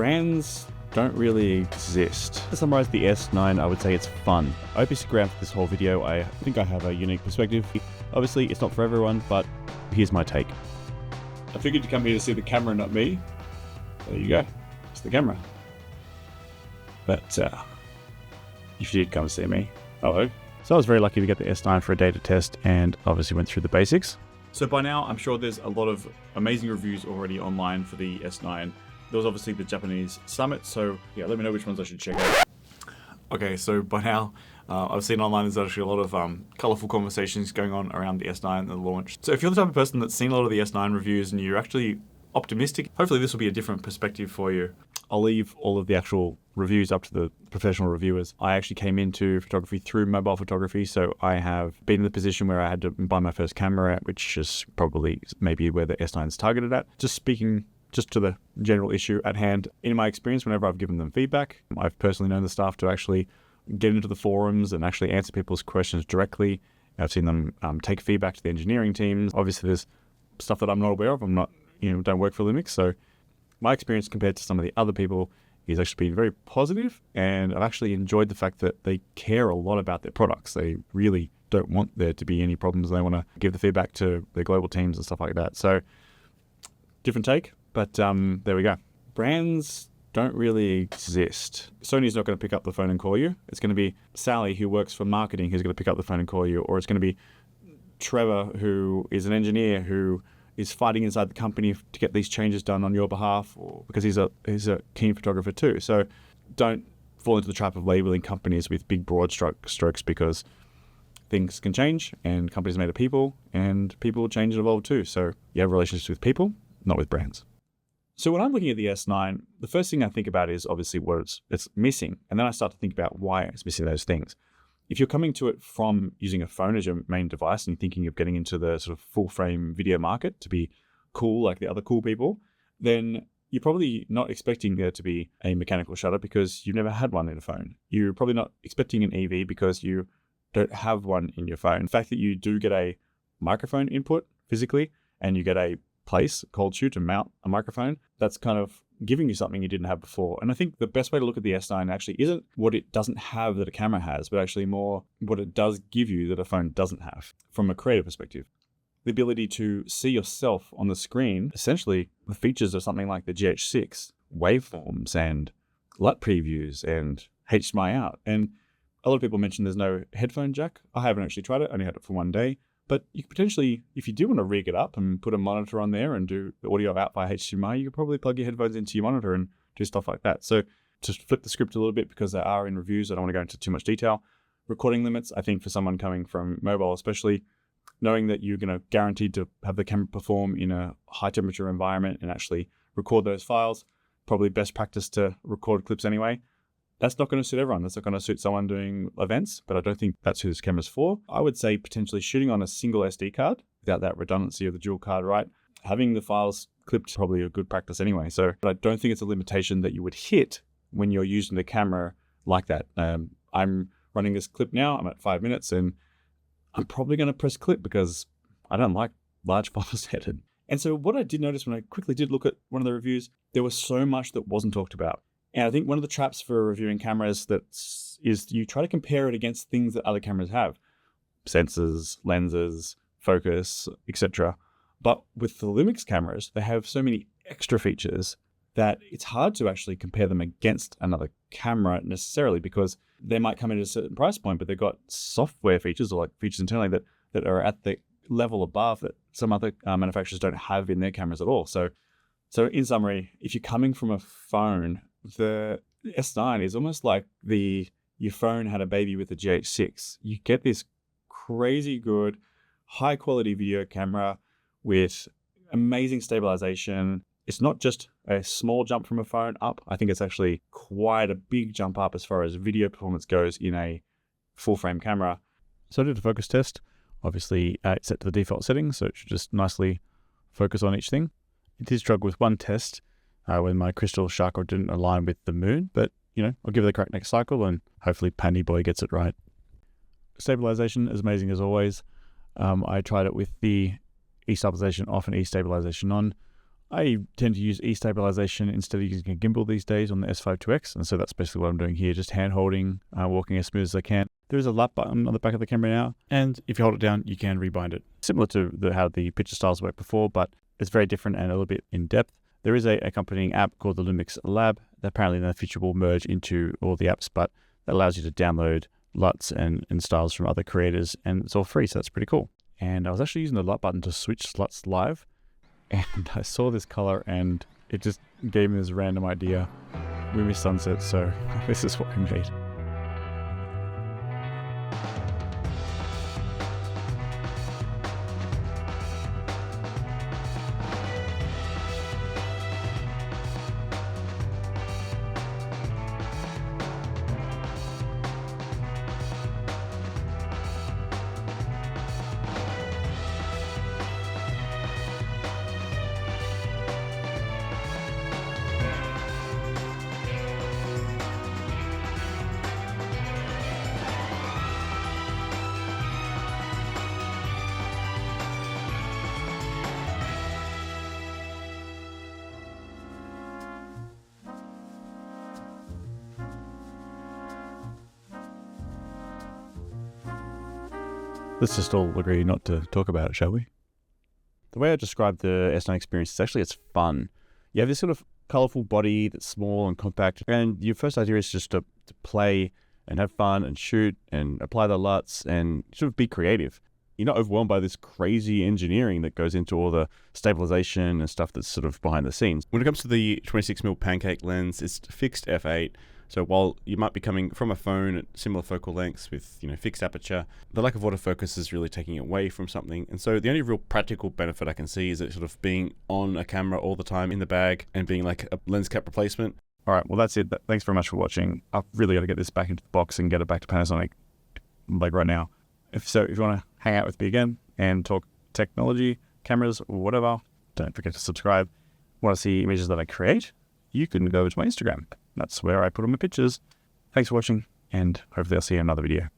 brands don't really exist. To summarize the S9, I would say it's fun. I hope you stick around for this whole video. I think I have a unique perspective. Obviously, it's not for everyone, but here's my take. I figured you come here to see the camera, not me. There you go. It's the camera. But if you did come see me, hello. So I was very lucky to get the S9 for a data test and obviously went through the basics. So by now, I'm sure there's a lot of amazing reviews already online for the S9. There was obviously the Japanese summit, so yeah, let me know which ones I should check out. Okay, so by now, I've seen online there's actually a lot of colorful conversations going on around the S9 and the launch. So if you're the type of person that's seen a lot of the S9 reviews and you're actually optimistic, hopefully this will be a different perspective for you. I'll leave all of the actual reviews up to the professional reviewers. I actually came into photography through mobile photography, so I have been in the position where I had to buy my first camera, which is probably maybe where the S9 is targeted at. Just to the general issue at hand, in my experience, whenever I've given them feedback, I've personally known the staff to actually get into the forums and actually answer people's questions directly. I've seen them take feedback to the engineering teams. Obviously, there's stuff that I'm not aware of. I'm not, don't work for Lumix. So my experience compared to some of the other people is actually been very positive, and I've actually enjoyed the fact that they care a lot about their products. They really don't want there to be any problems. They want to give the feedback to their global teams and stuff like that. So different take. But there we go. Brands don't really exist. Sony's not going to pick up the phone and call you. It's going to be Sally, who works for marketing, who's going to pick up the phone and call you. Or it's going to be Trevor, who is an engineer who is fighting inside the company to get these changes done on your behalf, or because he's a keen photographer too. So don't fall into the trap of labeling companies with big broad strokes, because things can change and companies are made of people, and people change and evolve too. So you have relationships with people, not with brands. So when I'm looking at the S9, the first thing I think about is obviously what it's missing. And then I start to think about why it's missing those things. If you're coming to it from using a phone as your main device and thinking of getting into the sort of full frame video market to be cool like the other cool people, then you're probably not expecting there to be a mechanical shutter because you've never had one in a phone. You're probably not expecting an EV because you don't have one in your phone. The fact that you do get a microphone input physically and you get a place, cold shoe, to mount a microphone, that's kind of giving you something you didn't have before. And I think the best way to look at the S9 actually isn't what it doesn't have that a camera has, but actually more what it does give you that a phone doesn't have from a creative perspective. The ability to see yourself on the screen, essentially the features of something like the GH6, waveforms and LUT previews and HDMI out. And a lot of people mention there's no headphone jack. I haven't actually tried it, I only had it for one day. But you could potentially, if you do want to rig it up and put a monitor on there and do the audio out via HDMI, you could probably plug your headphones into your monitor and do stuff like that. So to flip the script a little bit, because they are in reviews, I don't want to go into too much detail. Recording limits, I think for someone coming from mobile especially, knowing that you're going to guaranteed to have the camera perform in a high temperature environment and actually record those files, probably best practice to record clips anyway. That's not going to suit everyone. That's not going to suit someone doing events, but I don't think that's who this camera's for. I would say potentially shooting on a single SD card without that redundancy of the dual card, right? Having the files clipped probably a good practice anyway. So, but I don't think it's a limitation that you would hit when you're using the camera like that. I'm running this clip now. I'm at 5 minutes and I'm probably going to press clip because I don't like large files edited. And so what I did notice when I quickly did look at one of the reviews, there was so much that wasn't talked about. And I think one of the traps for reviewing cameras is you try to compare it against things that other cameras have. Sensors, lenses, focus, etc. But with the Lumix cameras, they have so many extra features that it's hard to actually compare them against another camera necessarily, because they might come in at a certain price point, but they've got software features or like features internally that are at the level above that some other manufacturers don't have in their cameras at all. So in summary, if you're coming from a phone, the S9 is almost like your phone had a baby with the GH6. You get this crazy good, high quality video camera with amazing stabilization. It's not just a small jump from a phone up. I think it's actually quite a big jump up as far as video performance goes in a full frame camera. So I did a focus test. Obviously, it's set to the default settings, so it should just nicely focus on each thing. It did struggle with one test when my crystal chakra didn't align with the moon, but I'll give it a crack next cycle and hopefully Pandy Boy gets it right. Stabilization is amazing as always. I tried it with the E-stabilization off and E-stabilization on. I tend to use E-stabilization instead of using a gimbal these days on the S5 IIX, and so that's basically what I'm doing here, just hand holding, walking as smooth as I can. There is a lap button on the back of the camera now, and if you hold it down, you can rebind it. Similar to how the picture styles worked before, but it's very different and a little bit in depth. There is a accompanying app called the Lumix Lab that apparently in the future will merge into all the apps, but that allows you to download LUTs and styles from other creators, and it's all free, so that's pretty cool. And I was actually using the LUT button to switch LUTs live, and I saw this color and it just gave me this random idea. We missed sunset, so this is what we made. Let's just all agree not to talk about it, shall we? The way I describe the S9 experience is actually it's fun. You have this sort of colorful body that's small and compact, and your first idea is just to play and have fun and shoot and apply the LUTs and sort of be creative. You're not overwhelmed by this crazy engineering that goes into all the stabilization and stuff that's sort of behind the scenes. When it comes to the 26mm pancake lens, it's fixed f8. So while you might be coming from a phone at similar focal lengths with, fixed aperture, the lack of autofocus is really taking it away from something. And so the only real practical benefit I can see is it sort of being on a camera all the time in the bag and being like a lens cap replacement. All right, well, that's it. Thanks very much for watching. I've really got to get this back into the box and get it back to Panasonic like right now. If you want to hang out with me again and talk technology, cameras, or whatever, don't forget to subscribe. Want to see images that I create? You can go to my Instagram. That's where I put all my pictures. Thanks for watching, and hopefully I'll see you in another video.